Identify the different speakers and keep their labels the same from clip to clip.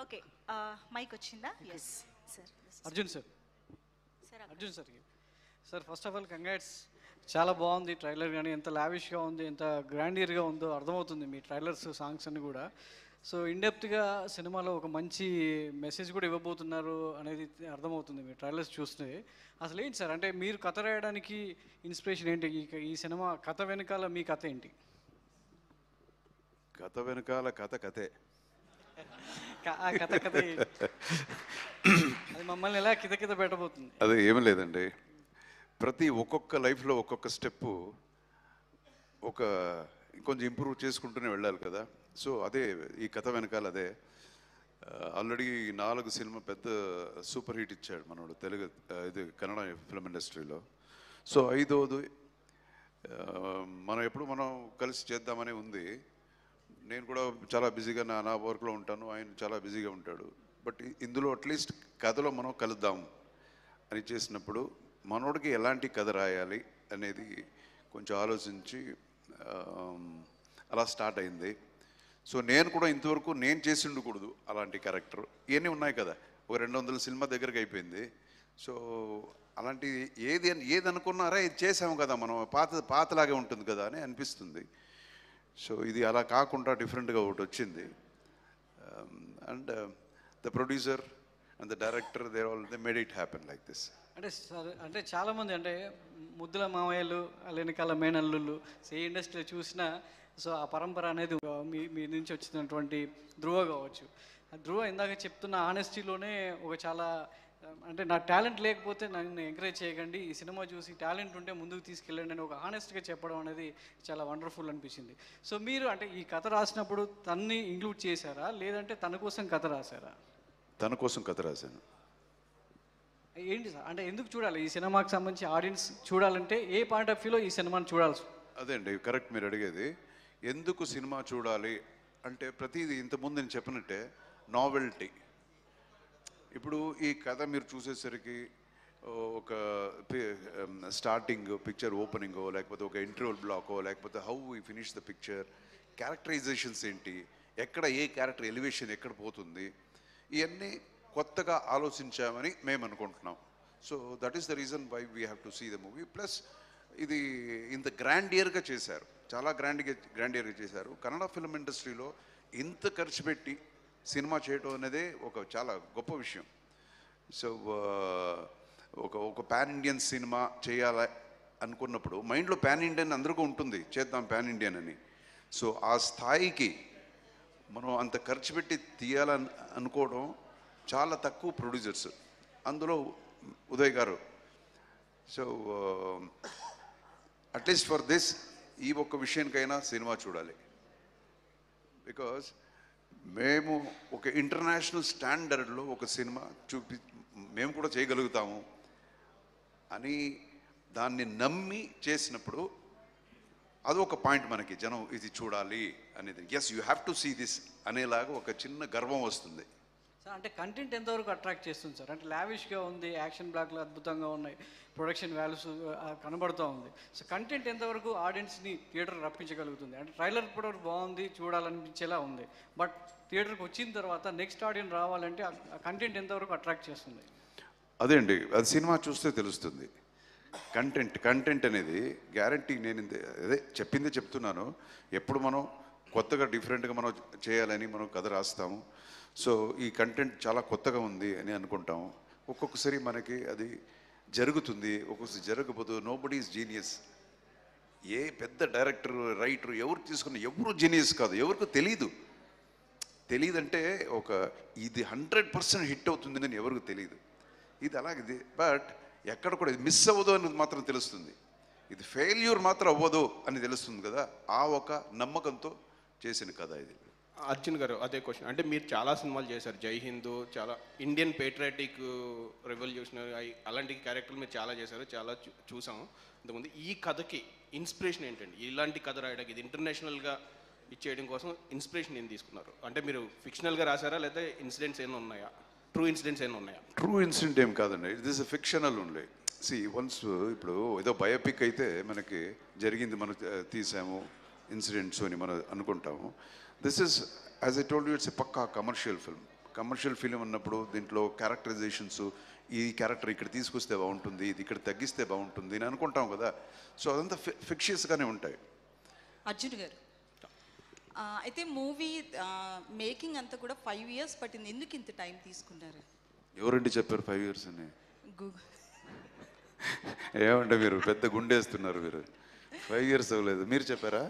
Speaker 1: Okay, mike వచ్చిందా? Yes sir.
Speaker 2: Arjun sir. Arjun sir sir first of all congrats. చాలా బాగుంది trailer, కానీ ఎంత లావిష్గా ఉంది, ఎంత గ్రాండియర్గా ఉందో అర్థమవుతుంది మీ ట్రైలర్స్, సాంగ్స్ అన్ని కూడా. సో ఇన్డెప్త్గా సినిమాలో ఒక మంచి మెసేజ్ కూడా ఇవ్వబోతున్నారు అనేది అర్థమవుతుంది మీ ట్రైలర్స్ చూస్తే. అసలు ఏంటి సార్, అంటే మీరు కథ రాయడానికి ఇన్స్పిరేషన్ ఏంటి? ఈ సినిమా కథ వెనకాల మీ కథ ఏంటి?
Speaker 3: కథ వెనకాల కథే
Speaker 2: కథ కథ అది మమ్మల్ని ఎలా కిత పెట్టబోతుంది?
Speaker 3: అదే ఏమీ లేదండి, ఒక్కొక్క లైఫ్లో ఒక్కొక్క స్టెప్పు కొంచెం ఇంప్రూవ్ చేసుకుంటూనే వెళ్ళాలి కదా. సో అదే ఈ కథ వెనకాల అదే. ఆల్రెడీ 4 సినిమా పెద్ద సూపర్ హిట్ ఇచ్చాడు మనోడు తెలుగు ఇది కన్నడ ఫిల్మ్ ఇండస్ట్రీలో. సో 5వది మనం కలిసి చేద్దామని ఉంది. నేను కూడా చాలా బిజీగా నా వర్క్లో ఉంటాను, ఆయన చాలా బిజీగా ఉంటాడు. బట్ ఇందులో అట్లీస్ట్ కథలో మనం కలుద్దాం అని చేసినప్పుడు మనోడికి ఎలాంటి కథ రాయాలి అనేది కొంచెం ఆలోచించి అలా స్టార్ట్ అయింది. సో నేను కూడా ఇంతవరకు నేను చేసి ఉండకూడదు అలాంటి క్యారెక్టర్. ఇవన్నీ ఉన్నాయి కదా, ఒక 200 సినిమా దగ్గరకు అయిపోయింది. సో అలాంటి ఏది అనుకున్నారా ఇది చేసాము కదా మనం, పాతలాగే ఉంటుంది కదా అని అనిపిస్తుంది. సో ఇది అలా కాకుండా డిఫరెంట్గా ఒకటి వచ్చింది. And the producer and the director they made it happen like this.
Speaker 2: అంటే సార్, అంటే చాలామంది అంటే ముద్దుల మామయ్యలు వెనకాల మేనల్లుళ్ళు ఏ ఇండస్ట్రీలో చూసినా సో ఆ పరంపర అనేది మీ నుంచి వచ్చినటువంటి ధ్రువ కావచ్చు. ధ్రువ ఇందాక చెప్తున్న ఆనెస్టీలోనే ఒక చాలా అంటే నా టాలెంట్ లేకపోతే నన్ను ఎంకరేజ్ చేయకండి, ఈ సినిమా చూసి టాలెంట్ ఉంటే ముందుకు తీసుకెళ్ళండి అని ఒక ఆనెస్ట్గా చెప్పడం అనేది చాలా వండర్ఫుల్ అనిపించింది. సో మీరు అంటే ఈ కథ రాసినప్పుడు తన్ని ఇంక్లూడ్ చేశారా, లేదంటే తన కోసం కథ రాశారా?
Speaker 3: తన కోసం కథ రాశాను.
Speaker 2: ఏంటి సార్, అంటే ఎందుకు చూడాలి ఈ సినిమాకి సంబంధించి ఆడియన్స్ చూడాలంటే ఏ పాయింట్ ఆఫ్ వ్యూలో ఈ సినిమాని చూడాల్సి?
Speaker 3: అదే అండి కరెక్ట్ మీరు అడిగేది. ఎందుకు సినిమా చూడాలి అంటే ప్రతిదీ ఇంతకుముందు నేను చెప్పినట్టే నావెల్టీ. ఇప్పుడు ఈ కథ మీరు చూసేసరికి ఒక స్టార్టింగ్ పిక్చర్ ఓపెనింగో, లేకపోతే ఒక ఇంటర్వల్ బ్లాకో, లేకపోతే how we finish the picture, characterisations ఏంటి, ఎక్కడ ఏ క్యారెక్టర్ ఎలివేషన్ ఎక్కడ పోతుంది, ఇవన్నీ కొత్తగా ఆలోచించామని మేము అనుకుంటున్నాం. So that is the reason why we have to see the movie. Plus ఇది ఇంత గ్రాండియర్గా చేశారు, చాలా గ్రాండియర్గా చేశారు. కన్నడ ఫిల్మ్ ఇండస్ట్రీలో ఇంత ఖర్చు పెట్టి సినిమా చేయడం అనేది ఒక చాలా గొప్ప విషయం. సో ఒక పాన్ ఇండియన్ సినిమా చేయాలి అనుకున్నప్పుడు మైండ్లో పాన్ ఇండియన్ అందరికీ ఉంటుంది, చేద్దాం పాన్ ఇండియన్ అని. సో ఆ స్థాయికి మనం అంత ఖర్చు పెట్టి తీయాలని అనుకోవడం చాలా తక్కువ ప్రొడ్యూసర్స్, అందులో ఉదయ్ గారు. సో అట్లీస్ట్ ఫర్ దిస్ ఈ ఒక్క విషయానికైనా సినిమా చూడాలి. బికాజ్ మేము ఒక ఇంటర్నేషనల్ స్టాండర్డ్లో ఒక సినిమా మేము కూడా చేయగలుగుతాము అని దాన్ని నమ్మి చేసినప్పుడు అదొక పాయింట్ మనకి, జనం ఇది చూడాలి అనేది, yes you have to see this అనేలాగా ఒక చిన్న గర్వం వస్తుంది.
Speaker 2: సార్ అంటే కంటెంట్ ఎంతవరకు అట్రాక్ట్ చేస్తుంది సార్? అంటే లావిష్గా ఉంది, యాక్షన్ బ్లాక్లు అద్భుతంగా ఉన్నాయి, ప్రొడక్షన్ వాల్యూస్ కనబడుతూ ఉంది. సో కంటెంట్ ఎంతవరకు ఆడియన్స్ని థియేటర్ రప్పించగలుగుతుంది? అంటే ట్రైలర్ కూడా బాగుంది, చూడాలనిపించేలా ఉంది, బట్ థియేటర్కి వచ్చిన తర్వాత నెక్స్ట్ ఆడియన్స్ రావాలంటే ఆ కంటెంట్ ఎంతవరకు అట్రాక్ట్ చేస్తుంది?
Speaker 3: అదే అండి, అది సినిమా చూస్తే తెలుస్తుంది. కంటెంట్ అనేది గ్యారంటీ. నేను అదే చెప్తున్నాను, ఎప్పుడు మనం కొత్తగా డిఫరెంట్గా మనం చేయాలని మనం కథ రాస్తాము. సో ఈ కంటెంట్ చాలా కొత్తగా ఉంది అని అనుకుంటాము. ఒక్కొక్కసారి మనకి అది జరుగుతుంది, ఒక్కొక్కసారి జరగకపోతే. Nobody is genius. ఏ పెద్ద డైరెక్టర్ రైటర్ ఎవరు తీసుకున్న ఎవరు జీనియస్ కాదు, ఎవరికి తెలియదంటే ఇది 100% హిట్ అవుతుంది అని ఎవరికి తెలియదు. ఇది అలాగే, బట్ ఎక్కడ కూడా ఇది మిస్ అవ్వదు అని మాత్రం తెలుస్తుంది, ఇది ఫెయిల్యూర్ మాత్రం అవ్వదు అని తెలుస్తుంది కదా. ఆ ఒక నమ్మకంతో చేసిన కథ ఇది.
Speaker 4: అర్జున్ గారు అదే క్వశ్చన్, అంటే మీరు చాలా సినిమాలు చేశారు, జై హిందూ, చాలా ఇండియన్ పేట్రియాటిక్, రెవల్యూషనరీ, అలాంటి క్యారెక్టర్లు మీరు చాలా చేశారు, చాలా చూసాము ఇంతకుముందు. ఈ కథకి ఇన్స్పిరేషన్ ఏంటండి? ఇలాంటి కథ రాయడానికి, ఇది ఇంటర్నేషనల్గా ఇచ్చేయడం కోసం ఇన్స్పిరేషన్ ఏం తీసుకున్నారు? అంటే మీరు ఫిక్షనల్గా రాశారా, లేదా ఇన్సిడెంట్స్ ఏమైనా ఉన్నాయా, ట్రూ ఇన్సిడెంట్స్ ఏమైనా ఉన్నాయా?
Speaker 3: ట్రూ ఇన్సిడెంట్ ఏం కాదండి, it is fictional only. Once ఇప్పుడు ఏదో బయోపిక్ అయితే మనకి జరిగింది మనం తీసాము ఇన్సిడెంట్స్ అని మనం అనుకుంటాము. This is, as I told you, it's a పక్కా కమర్షియల్ ఫిల్మ్. కమర్షియల్ ఫిలిం అన్నప్పుడు దీంట్లో క్యారెక్టరైజేషన్స్, ఈ క్యారెక్టర్ ఇక్కడ తీసుకొస్తే బాగుంటుంది, ఇది ఇక్కడ తగ్గిస్తే బాగుంటుంది అని అనుకుంటాం కదా. సో అదంతా ఫిక్షియస్గానే ఉంటాయి.
Speaker 5: అర్జున్ గారు, అయితే మూవీ మేకింగ్ అంతా కూడా 5 years పట్టింది. ఎందుకు ఇంత టైం తీసుకున్నారు?
Speaker 3: ఎవరండి చెప్పారు 5 years అని?
Speaker 5: గూగుల్.
Speaker 3: ఏమంటే మీరు పెద్ద గుండేస్తున్నారు. మీరు 5 years అవ్వలేదు, మీరు చెప్పారా?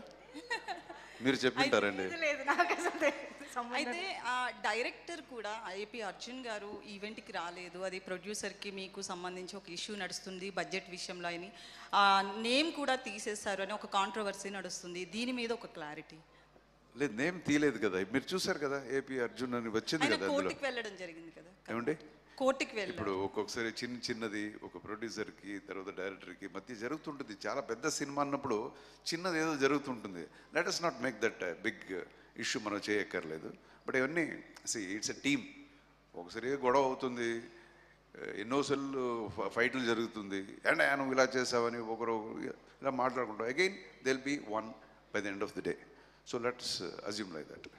Speaker 3: మీరు చెప్పింటారండి.
Speaker 1: లేదు నాకు అసలు సంబంధం
Speaker 5: అయితే ఆ డైరెక్టర్ కూడా ఏపీ అర్జున్ గారు ఈవెంట్కి రాలేదు, అది ప్రొడ్యూసర్కి మీకు సంబంధించి ఒక ఇష్యూ నడుస్తుంది బడ్జెట్ విషయంలో అని, నేమ్ కూడా తీసేస్తారు అని ఒక కాంట్రవర్సీ నడుస్తుంది. దీని మీద ఒక క్లారిటీ
Speaker 3: లేదు, నేమ్ తీయలేదు కదా, మీరు చూసారు కదా, ఏపీ అర్జున్ అని వచ్చింది
Speaker 5: ఆయన
Speaker 3: కదా అందులో.
Speaker 5: కోర్టుకి వెళ్ళడం జరిగింది కదా.
Speaker 3: ఏమండి,
Speaker 5: కోర్టుకి వెళ్ళడం
Speaker 3: ఇప్పుడు ఒక్కొక్కసారి చిన్నది ఒక ప్రొడ్యూసర్కి తర్వాత డైరెక్టర్కి మధ్య జరుగుతుంటుంది. చాలా పెద్ద సినిమా అన్నప్పుడు చిన్నది ఏదో జరుగుతుంటుంది. Let us not make that big issue, మనం చేయక్కర్లేదు. బట్ ఇవన్నీ ఇట్స్ ఎ టీమ్. ఒకసారి గొడవ అవుతుంది, ఎన్నోసార్లు ఫైట్లు జరుగుతుంది, అండ్ నువ్వు ఇలా చేసావని ఒకరు ఇలా మాట్లాడుకుంటాం. Again they will be one by the end of the day. So let's assume like that.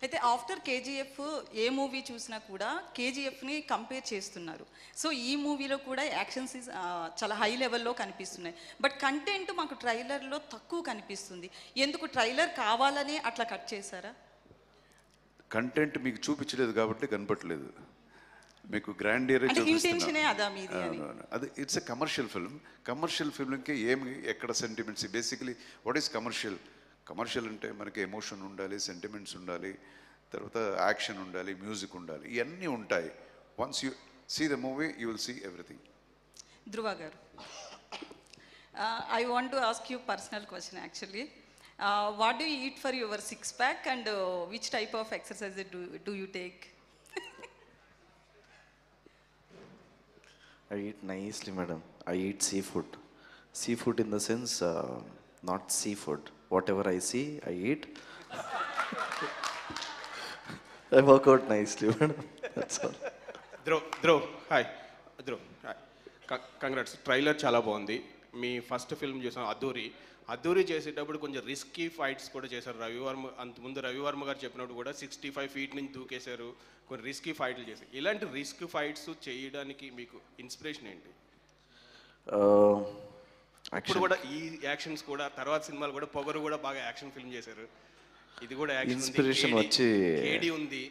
Speaker 5: అయితే ఆఫ్టర్ కేజీఎఫ్ ఏ మూవీ చూసినా కూడా కేజీఎఫ్ని కంపేర్ చేస్తున్నారు. సో ఈ మూవీలో కూడా యాక్షన్స్ చాలా హై లెవెల్లో కనిపిస్తున్నాయి. బట్ కంటెంట్ మాకు ట్రైలర్లో తక్కువ కనిపిస్తుంది. ఎందుకు ట్రైలర్ కావాలని అట్లా కట్ చేశారా?
Speaker 3: కంటెంట్ మీకు చూపించలేదు కాబట్టి కనపట్లేదు. మీకు గ్రాండియర్
Speaker 5: ఇంటెన్షనే అదా మీది అని.
Speaker 3: అది it's a commercial film. Commercial ఫిల్మ్కి ఏమి ఎక్కడ sentiments, basically what is commercial? Commercial అంటే మనకి ఎమోషన్ ఉండాలి, సెంటిమెంట్స్ ఉండాలి, తర్వాత యాక్షన్ ఉండాలి, మ్యూజిక్ ఉండాలి, ఇవన్నీ ఉంటాయి. Once you see the movie you will see everything.
Speaker 5: Dhruva garu, I want to ask you personal question actually. What do you eat for your 6-pack and which type of exercise do you take?
Speaker 6: I eat nicely, madam. I eat seafood. Seafood in the sense, not seafood. Whatever I see, I eat. I work out nicely, madam. That's all.
Speaker 4: Dhruv hi. Dhruv hi, congrats. Trailer చాలా బాగుంది. మీ first film చూసాం అద్దూరి చేసేటప్పుడు కొంచెం risky fights కూడా చేశారు. అంతకుముందు రవివర్మ గారు చెప్పినప్పుడు కూడా 65 feet నుంచి దూకేశారు, కొన్ని రిస్కీ ఫైట్లు చేశారు. ఇలాంటి రిస్క్ ఫైట్స్ చేయడానికి మీకు ఇన్స్పిరేషన్ ఏంటి? ఇప్పుడు కూడా ఈ యాక్షన్స్ కూడా తర్వాత సినిమాలు కూడా పొగరు కూడా బాగా యాక్షన్ ఫిల్మ్ చేశారు. ఇది కూడా
Speaker 6: ఇన్స్పిరేషన్ వచ్చి
Speaker 4: కేడి ఉంది.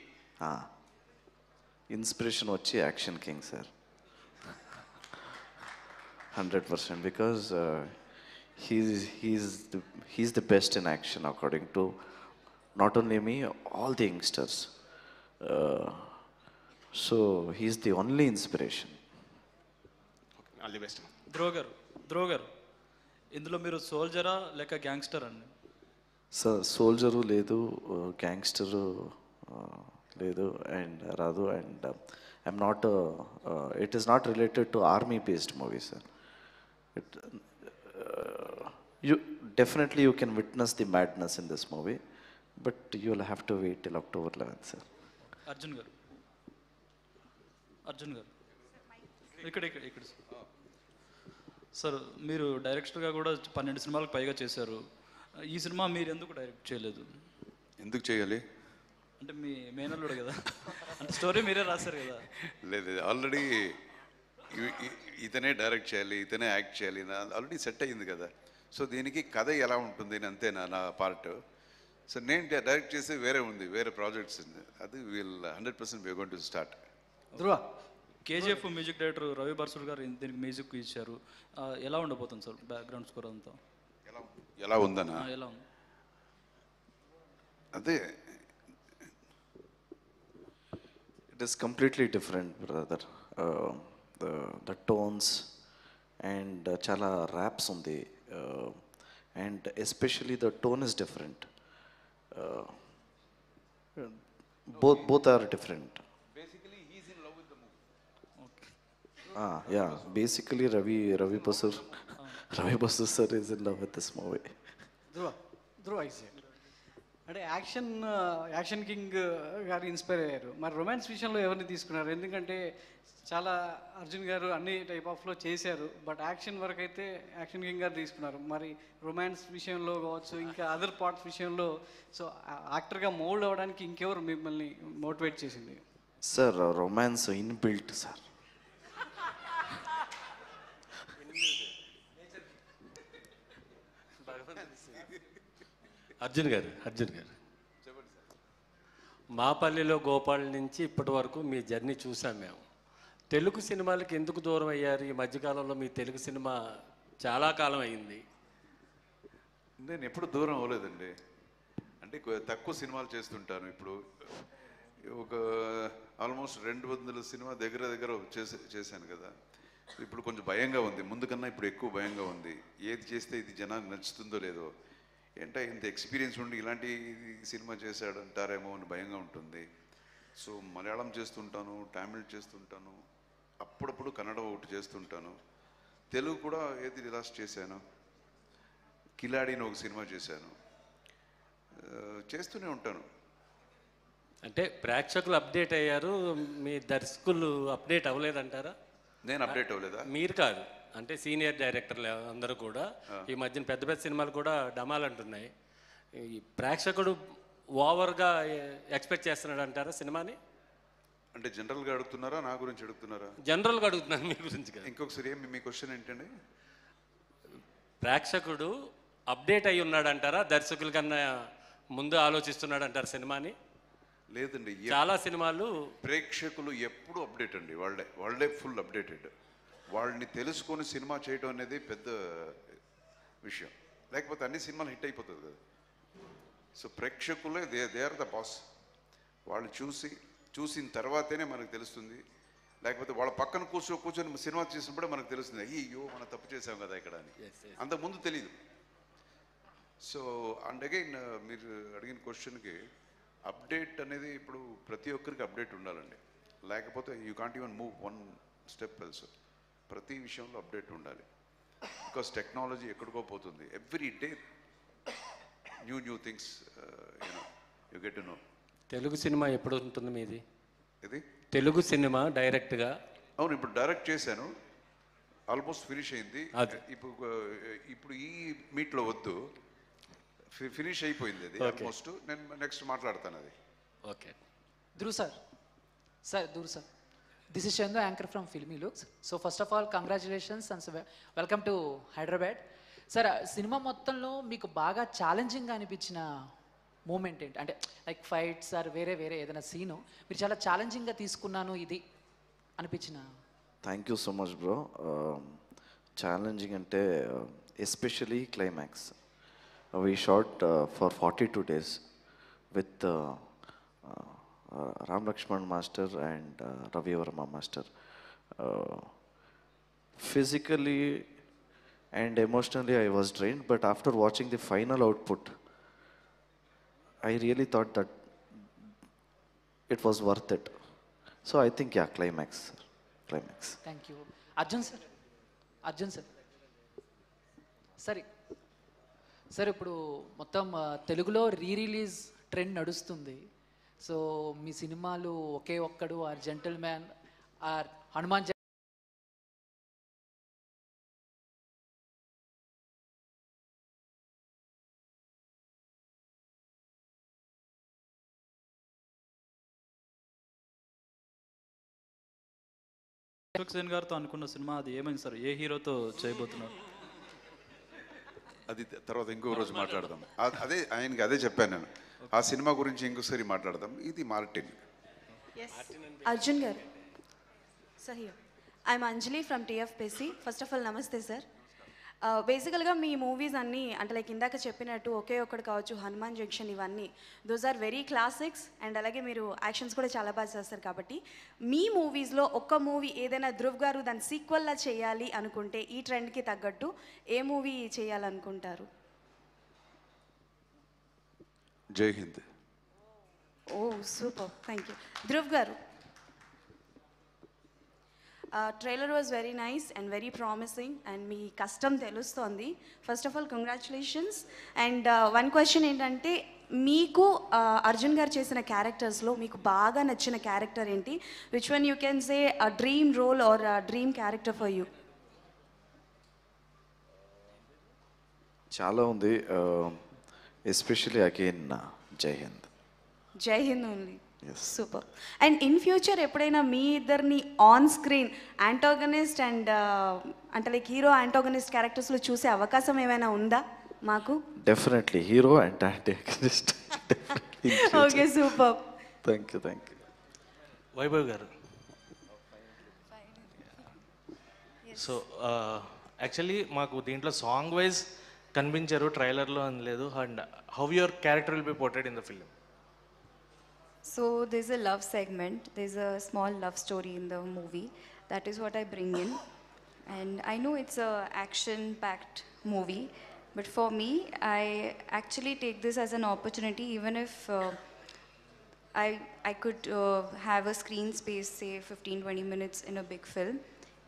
Speaker 6: ఇన్స్పిరేషన్ వచ్చి action king sir, 100%. Because he's the best in action according to not only me, all the youngsters. So he's the only inspiration.
Speaker 4: All the best.
Speaker 2: Dhruva garu, ఇందులో మీరు సోల్జరా లేక గ్యాంగ్స్టర్ అండి?
Speaker 6: సార్ సోల్జరు లేదు, గ్యాంగ్స్టరు లేదు, అండ్ రాదు. And I'm not, it is not related to army based movie sir. You definitely you can witness the madness in this movie, but you will have to wait till October 11th, sir.
Speaker 2: Arjun గారు ఇక్కడ sir, మీరు డైరెక్టర్గా కూడా 12 సినిమాలకు పైగా చేశారు. ఈ cinema మీరు ఎందుకు డైరెక్ట్ చేయలేదు?
Speaker 3: ఎందుకు చేయాలి
Speaker 2: అంటే మీ మేనల్లుడు కదా, అంటే స్టోరీ మీరే రాశారు కదా.
Speaker 3: లేదు, ఆల్రెడీ ఇతనే డైరెక్ట్ చేయాలి, ఇతనే యాక్ట్ చేయాలి, ఆల్రెడీ సెట్ అయ్యింది కదా. సో దీనికి కథ ఎలా ఉంటుంది అని అంతే నా పార్ట్. సో నేను డైరెక్ట్ చేసి వేరే ఉంది, వేరే ప్రాజెక్ట్స్ ఉంది, అది we'll 100% we're going to start.
Speaker 2: Dhruva, KGF music director Ravi Basrur garu దీనికి మ్యూజిక్ ఇచ్చారు. ఎలా ఉండబోతుంది సార్ బ్యాక్గ్రౌండ్ స్కోర్ అంతా?
Speaker 3: ఎలా ఉందనా?
Speaker 2: ఎలా ఉంది?
Speaker 3: అదే,
Speaker 6: It is completely different, brother. The tones and chala raps undi, and especially the tone is different. Both are different.
Speaker 3: basically he is in love with the movie.
Speaker 6: Okay. Yeah. Basically, Ravi Basu sir is in love with this movie.
Speaker 2: ధ్రువ అంటే action king గారు inspire అయ్యారు. మరి romance విషయంలో ఎవరిని తీసుకున్నారు? ఎందుకంటే చాలా అర్జున్ గారు అన్ని టైప్ ఆఫ్లో చేశారు, బట్ యాక్షన్ వరకు అయితే యాక్షన్ కింగ్ గారు తీసుకున్నారు. మరి రొమాన్స్ విషయంలో కావచ్చు, ఇంకా అదర్ పార్ట్స్ విషయంలో, సో యాక్టర్గా మోల్డ్ అవ్వడానికి ఇంకెవరు మిమ్మల్ని మోటివేట్ చేసింది?
Speaker 6: Sir romance inbuilt sir.
Speaker 7: Arjun గారు మాపల్లిలో గోపాల్ నుంచి ఇప్పటి వరకు మీ జర్నీ చూసాం మేము. తెలుగు సినిమాలకి ఎందుకు దూరం అయ్యారు ఈ మధ్యకాలంలో? మీ తెలుగు సినిమా చాలా కాలం అయింది.
Speaker 3: నేను ఎప్పుడు దూరం అవ్వలేదండి. అంటే తక్కువ సినిమాలు చేస్తుంటాను. ఇప్పుడు ఒక ఆల్మోస్ట్ 200 సినిమా దగ్గర చేశాను కదా. ఇప్పుడు కొంచెం భయంగా ఉంది, ముందు కన్నా ఇప్పుడు ఎక్కువ భయంగా ఉంది. ఏది చేస్తే ఇది జనానికి నచ్చుతుందో లేదో, అంటే ఇంత ఎక్స్పీరియన్స్ ఉండి ఇలాంటి సినిమా చేశాడు అంటారేమో అని భయంగా ఉంటుంది. సో మలయాళం చేస్తుంటాను, తమిళ్ చేస్తుంటాను, అప్పుడప్పుడు కన్నడ ఒకటి చేస్తుంటాను. తెలుగు కూడా ఏది లాస్ట్ చేశాను, కిలాడిని ఒక సినిమా చేశాను. చేస్తూనే ఉంటాను.
Speaker 7: అంటే ప్రేక్షకులు అప్డేట్ అయ్యారు, మీ దర్శకులు అప్డేట్ అవ్వలేదంటారా?
Speaker 3: నేను అప్డేట్ అవ్వలేదా?
Speaker 7: మీరు కాదు, అంటే సీనియర్ డైరెక్టర్లు అందరూ కూడా ఈ మధ్యన పెద్ద పెద్ద సినిమాలు కూడా డమాల్ అంటున్నాయి. ఈ ప్రేక్షకుడు ఓవర్గా ఎక్స్పెక్ట్ చేస్తున్నాడు అంటారా సినిమాని?
Speaker 3: అంటే జనరల్గా అడుగుతున్నారా, నా గురించి అడుగుతున్నారా?
Speaker 7: జనరల్గా అడుగుతున్నాను, మీ గురించి కాదు.
Speaker 3: ఇంకొకసారి ఏమి మీ క్వశ్చన్ ఏంటండి?
Speaker 7: ప్రేక్షకుడు అప్డేట్ అయి ఉన్నాడు అంటారా, దర్శకుల కన్నా ముందు ఆలోచిస్తున్నాడు అంటారు సినిమాని?
Speaker 3: లేదండి,
Speaker 7: చాలా సినిమాలు
Speaker 3: ప్రేక్షకులు ఎప్పుడు అప్డేట్ అండి. వాళ్ళే ఫుల్ అప్డేటెడ్. వాళ్ళని తెలుసుకొని సినిమా చేయడం అనేది పెద్ద విషయం. లేకపోతే అన్ని సినిమాలు హిట్ అయిపోతుంది కదా. సో ప్రేక్షకులే దే ఆర్ ద బాస్. వాళ్ళు చూసిన తర్వాతనే మనకు తెలుస్తుంది. లేకపోతే వాళ్ళ పక్కన కూర్చొని సినిమా చేసినప్పుడే మనకు తెలుస్తుంది, అయ్యో మనం తప్పు చేసాం కదా ఇక్కడ అని. అంతకుముందు తెలియదు. సో అండ్ అగైన్ మీరు అడిగిన క్వశ్చన్కి అప్డేట్ అనేది ఇప్పుడు ప్రతి ఒక్కరికి అప్డేట్ ఉండాలండి. లేకపోతే you can't even move 1 step else. ప్రతి విషయంలో అప్డేట్ ఉండాలి. బికాస్ టెక్నాలజీ ఎక్కడికో పోతుంది. Every day new things you get to know. Telugu
Speaker 7: cinema ఎప్పుడు ఉంటుంది మీది?
Speaker 3: ఇది
Speaker 7: తెలుగు సినిమా డైరెక్ట్గా?
Speaker 3: అవును, ఇప్పుడు డైరెక్ట్ చేశాను, ఆల్మోస్ట్ ఫినిష్ అయింది. ఇప్పుడు ఈ మీట్లో వద్దు, ఫినిష్ అయిపోయింది అది ఆల్మోస్ట్. నేను నెక్స్ట్ మాట్లాడతాను అది.
Speaker 7: Okay.
Speaker 1: Dhruv sir, this is Chandu, anchor from filmy looks. So first of all congratulations and welcome to Hyderabad. Sir, cinema మొత్తంలో మీకు బాగా ఛాలెంజింగ్గా అనిపించిన మూమెంట్ ఏంటి? అంటే లైక్ ఫైట్స్ ఆర్ వేరే ఏదైనా సీను మీరు చాలా ఛాలెంజింగ్గా తీసుకున్నాను ఇది అనిపించిన?
Speaker 6: Thank you so much bro. Challenging అంటే especially climax. We shot for 42 days with Ram Lakshman master and Ravi Verma master. Physically and emotionally I was drained, but after watching the final output, I really thought that it was worth it. So I think, yeah, climax.
Speaker 1: Thank you. Arjun sir. Sir, ఇప్పుడు మొత్తం తెలుగులో release trend నడుస్తుంది. So మీ సినిమాలు Oke Okkadu, or gentleman, or Hanuman
Speaker 8: Sen గారితో అనుకున్న cinema అది ఏమైంది సార్? ఏ హీరోతో చేయబోతున్నారు?
Speaker 3: అది తర్వాత ఇంకో రోజు మాట్లాడదాం. అదే ఆయనకి అదే చెప్పాను నేను, ఆ సినిమా గురించి ఇంకోసారి మాట్లాడదాం. ఇది మార్టిన్.
Speaker 9: అర్జున్ గారు, sir here I'm Anjali from TFPC. First of all నమస్తే సార్. బేసికల్గా మీ మూవీస్ అన్నీ అంటే లైక్ ఇందాక చెప్పినట్టు ఒకే ఒక్కడు కావచ్చు, హనుమాన్ జంక్షన్, ఇవన్నీ those are very classics. And అలాగే మీరు యాక్షన్స్ కూడా చాలా బాగా చేస్తారు. కాబట్టి మీ మూవీస్లో ఒక్క మూవీ ఏదైనా ధ్రువ్ గారు దాని సీక్వెల్లా చేయాలి అనుకుంటే ఈ ట్రెండ్కి తగ్గట్టు ఏ మూవీ చేయాలనుకుంటారు?
Speaker 3: జై హింద్.
Speaker 9: Oh super, thank you. Dhruv garu, trailer was very nice and very promising and మీ కష్టం తెలుస్తోంది. First of all congratulations. And one question ఏంటంటే, మీకు అర్జున్ గారు చేసిన క్యారెక్టర్స్లో మీకు బాగా నచ్చిన క్యారెక్టర్ ఏంటి? Which one you can say a dream role or dream character for you?
Speaker 6: చాలా ఉంది, especially again Jai Hind.
Speaker 9: Jai Hind only. Super. And in future ఎప్పుడైనా మీ ఇద్దరిని ఆన్ స్క్రీన్ యాంటాగనిస్ట్ అండ్ అంటే లైక్ హీరో యాంటాగనిస్ట్ క్యారెక్టర్స్లో చూసే అవకాశం ఏమైనా ఉందా మాకు?
Speaker 6: Definitely hero and antagonist.
Speaker 9: Okay, super.
Speaker 6: Thank you.
Speaker 10: Vaibhav garu, so actually మాకు దీంట్లో సాంగ్ వైజ్ కనిపించారు, ట్రైలర్లో అని లేదు. And how your character will be portrayed in the film?
Speaker 11: So there's a love segment, there's a small love story in the movie. That is what I bring in. And I know it's a action-packed movie, but for me, I actually take this as an opportunity, even if I could have a screen space, say 15-20 minutes in a big film.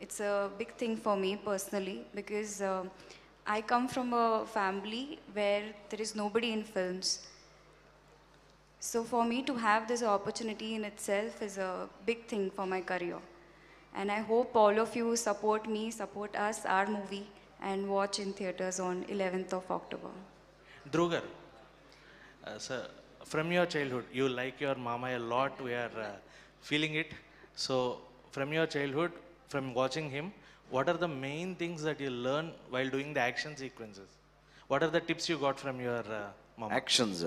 Speaker 11: It's a big thing for me personally, because I come from a family where there is nobody in films. So for me to have this opportunity in itself is a big thing for my career. And I hope all of you support me, support us, our movie, and watch in theaters on 11th of October.
Speaker 10: Dhruv garu, sir, from your childhood, you like your mama a lot. We are feeling it. So from your childhood, from watching him, what are the main things that you learn while doing the action sequences? What are the tips you got from your mama?
Speaker 6: Actions,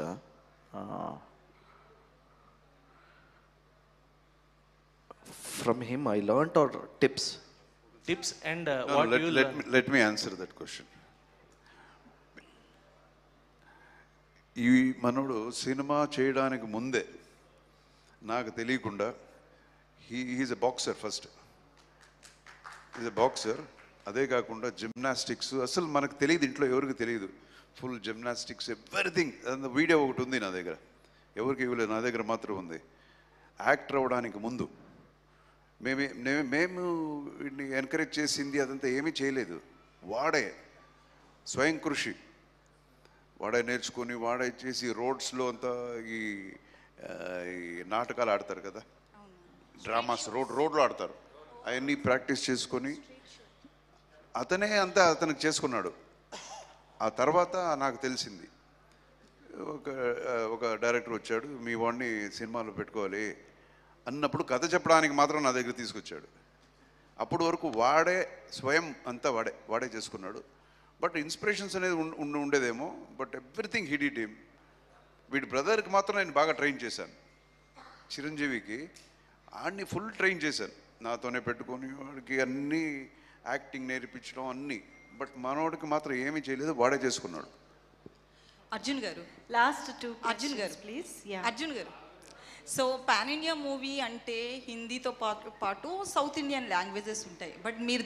Speaker 6: from him I learned, or tips?
Speaker 10: Tips and
Speaker 3: No,
Speaker 10: what you learn.
Speaker 3: let me answer that question. ఈ మనోడు cinema చేయడానికి ముందే నాకు తెలియకుండా he's a boxer. First is a boxer. అదే కాకుండా gymnastics అసలు మనకు తెలియదు, ఇంట్లో ఎవరికి తెలియదు. Full gymnastics everything. వీడియో ఒకటి ఉంది నా దగ్గర, ఎవరికి ఇవ్వలేదు, నా దగ్గర మాత్రం ఉంది. యాక్టర్ అవ్వడానికి ముందు మేము వీడిని ఎంకరేజ్ చేసింది అదంతా ఏమీ చేయలేదు. వాడే స్వయం కృషి, వాడే నేర్చుకొని వాడే చేసి రోడ్స్లో అంతా ఈ నాటకాలు ఆడతారు కదా, డ్రామాస్ రోడ్లో ఆడతారు, అవన్నీ ప్రాక్టీస్ చేసుకొని అతనే అంతా అతనికి చేసుకున్నాడు. ఆ తర్వాత నాకు తెలిసింది, ఒక డైరెక్టర్ వచ్చాడు, మీ వాడిని సినిమాలో పెట్టుకోవాలి అన్నప్పుడు కథ చెప్పడానికి మాత్రం నా దగ్గర తీసుకొచ్చాడు. అప్పటి వరకు వాడే స్వయం అంతా వాడే చేసుకున్నాడు. బట్ ఇన్స్పిరేషన్స్ అనేది ఉండేదేమో, but everything he did him. వీడి బ్రదర్కి మాత్రం నేను బాగా ట్రైన్ చేశాను, చిరంజీవికి. ఆడిని ఫుల్ ట్రైన్ చేశాను, నాతోనే పెట్టుకొని వాడికి అన్నీ యాక్టింగ్ నేర్పించడం అన్నీ. బట్ మనోడికి మాత్రం ఏమీ చేయలేదు, వాడే చేసుకున్నాడు.
Speaker 5: అర్జున్ గారు,
Speaker 9: లాస్ట్ 2
Speaker 5: అర్జున్ గారు
Speaker 9: ప్లీజ్.
Speaker 5: అర్జున్ గారు, సో పాన్ ఇండియా మూవీ అంటే హిందీతో పాటు సౌత్ ఇండియన్ లాంగ్వేజెస్ ఉంటాయి, బట్ మీరు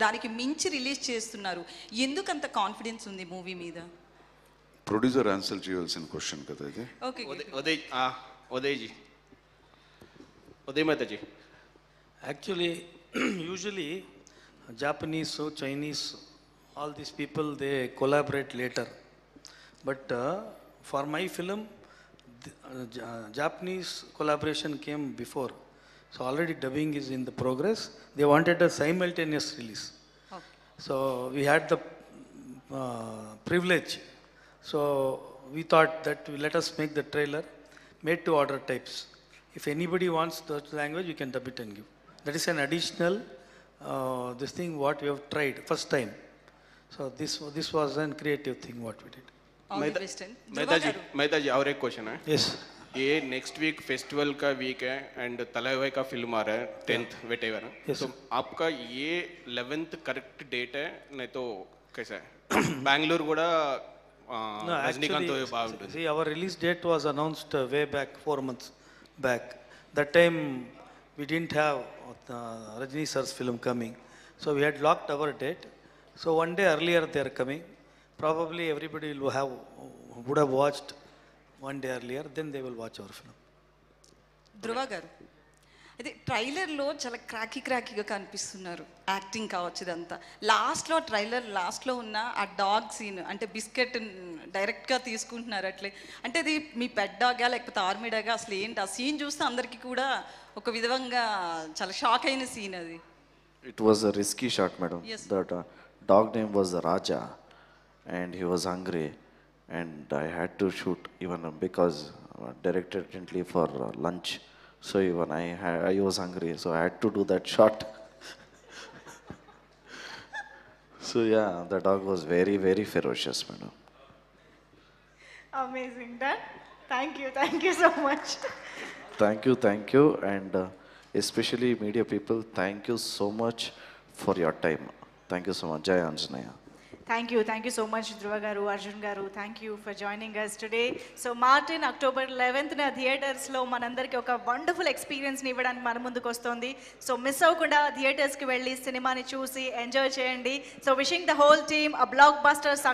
Speaker 5: దానికి మించి రిలీజ్ చేస్తున్నారు. ఎందుకు అంత కాన్ఫిడెన్స్ ఉంది మూవీ మీద?
Speaker 3: ప్రొడ్యూసర్ ఆన్సర్ చేయాల్సిన క్వశ్చన్ కదా ఇది.
Speaker 5: Okay,
Speaker 4: Uday Mataji.
Speaker 8: Actually, usually Japanese, so Chinese, all these people, they collaborate later. But for my film, Japanese collaboration came before. So already dubbing is in the progress. They wanted a simultaneous release.
Speaker 5: Okay.
Speaker 8: So we had the privilege. So we thought that let us make the trailer made to order types. If anybody wants the language, we can dub it and give. That is an additional this thing what we have tried first time. So this was a creative thing what we did.
Speaker 4: Mehta ji और एक question है.
Speaker 8: Yes.
Speaker 4: ये next week festival का week है and तलावे का film आ रहा है 10th वेटेवर.
Speaker 8: Yes,
Speaker 4: तो आपका ये 11th करेक्ट डेट है, नहीं तो कैसा है? बैंगलोर కూడా
Speaker 8: No,
Speaker 4: రజనీకాంత్
Speaker 8: actually,
Speaker 4: బాగుంటుంది.
Speaker 8: see, our release date was announced way back 4 months back. That time we didn't have Rajini sir's film coming, so we had locked our date. So one day earlier they are coming. Probably everybody would have watched one day earlier. Then they will watch our film.
Speaker 5: ధృవ గారు, అదే ట్రైలర్లో చాలా క్రాకీగా కనిపిస్తున్నారు, acting కావచ్చు ఇదంతా. లాస్ట్లో ఉన్న ఆ డాగ్ సీన్, అంటే బిస్కెట్ డైరెక్ట్గా తీసుకుంటున్నారు అట్లే, అంటే అది మీ పెట్ డాగా లేకపోతే ఆర్మీ డాగా, అసలు ఏంటి ఆ సీన్ చూస్తే అందరికీ కూడా ఒక విధంగా చాలా షాక్ అయిన సీన్ అది.
Speaker 6: It was a risky shot, madam.
Speaker 5: Yes.
Speaker 6: That dog name was Raja, and he was hungry, and I had to shoot even because directly for lunch. So even I was hungry, so I had to do that shot. So yeah, the dog was very, very ferocious, madam.
Speaker 12: Amazing. Done. Thank you so much.
Speaker 6: Thank you, and especially media people, thank you so much for your time. Thank you so much. Jai Anjaneya.
Speaker 12: Thank you so much, Dhruva garu, Arjun garu. Thank you for joining us today. So Martin, October 11th na theaters lo manandariki oka wonderful experience ni ivvadaniki mana munduku vastundi. So miss avakunda theaters ki velli cinema ni chusi enjoy cheyandi. So wishing the whole team a blockbuster success.